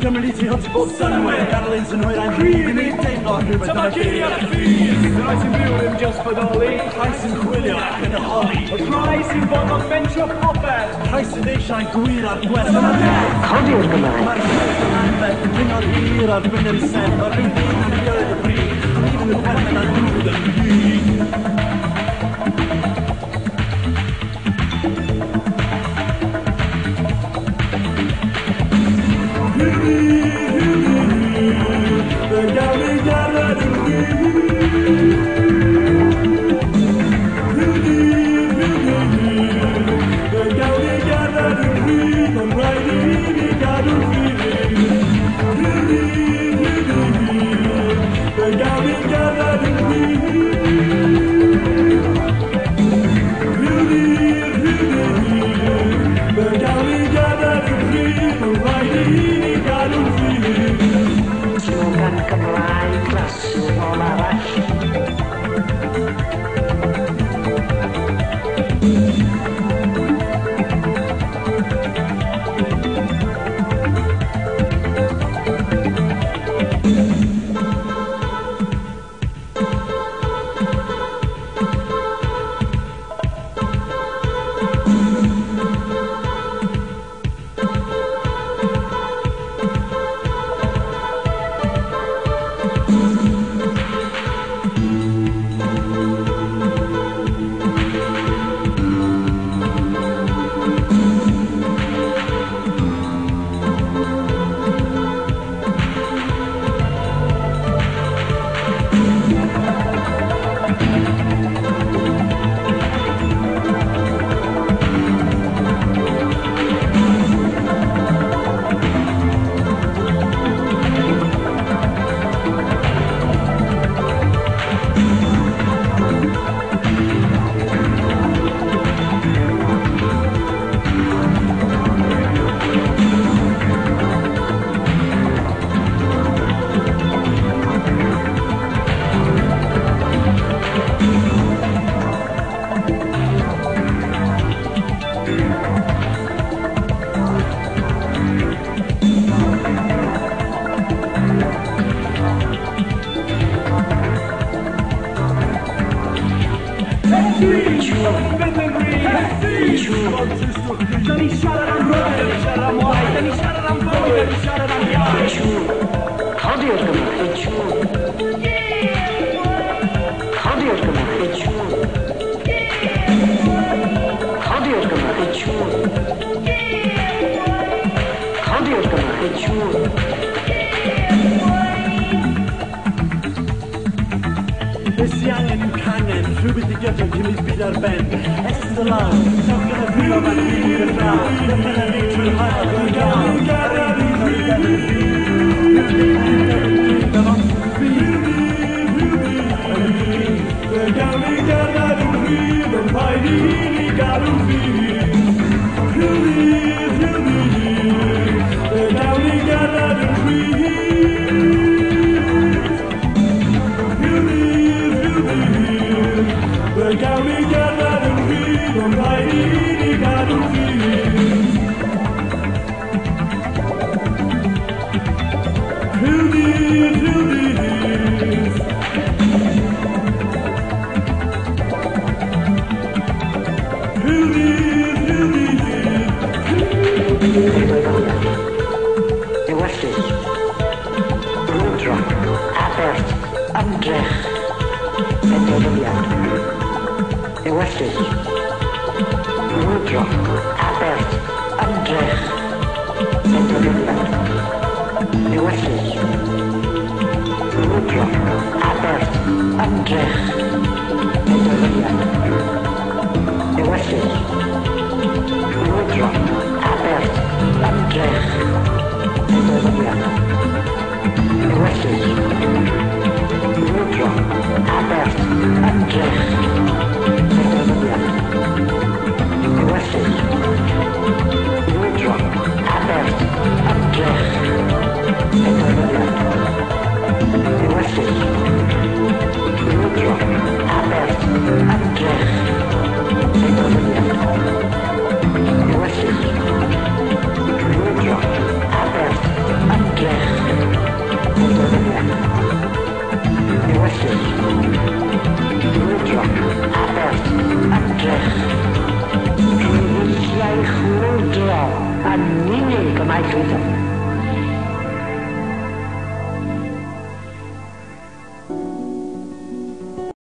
Gymryd ti hwnt i bob synwyr Garlins yn hwyr a'n rhywun yn ei deimlo rhywbeth Dyma giri ar y ffydd Rai sy'n byw ddim just bodoli Rhai sy'n chwilio ac yn y holi Rhai sy'n bod o'n mentro popeth Rhai sy'n eisiau gwir ar gwers yn y deg Codi'r Gymraeg Mae'r gwers yn anferth yn dringo'r hir ar brynner i sen Mae'r rhyw ddyn yn ymwneud y bryd Ond even yn werfen a'n dŵd yn hyd Slogan Gymraeg claswm o'r arall Dan ni siarad am rhyfedd, dan ni siarad am waith, dan ni siarad am fywyd, dan ni siarad am iaith. Codi'r Gymraeg Codi'r Gymraeg Codi'r Gymraeg Codi'r Gymraeg Ys i angen yw cangen, rhywbeth i gyfnod cyn i byd ar ben Estyn y law, sawch gyda brifo fan i byd y llaw Dyna ni trwy'r hael o'r gael Gara fi o'r gefn y byd Dyna ni gefn y byd, dyna ni gefn y byd ymdrech, penderfyniad, ewyllys, mwydro, aberth, ymdrech, penderfyniad, ewyllys, mwydro, aberth, ymdrech, penderfyniad, ewyllys, mwydro, aberth, ymdrech, penderfyniad, ewyllys, mwydro, aberth, ymdrech, penderfyniad, ewyllys, mwydro, aberth, ymdrech, penderfyniad, ewyllys, mwydro, aberth, ymdrech, penderfyniad, ewyllys, mwydro, aberth, ymdrech, penderfyniad, ewyllys, mwydro, aberth, ymdrech, prifeithiau chwyldro yn unig y mae llwyddo.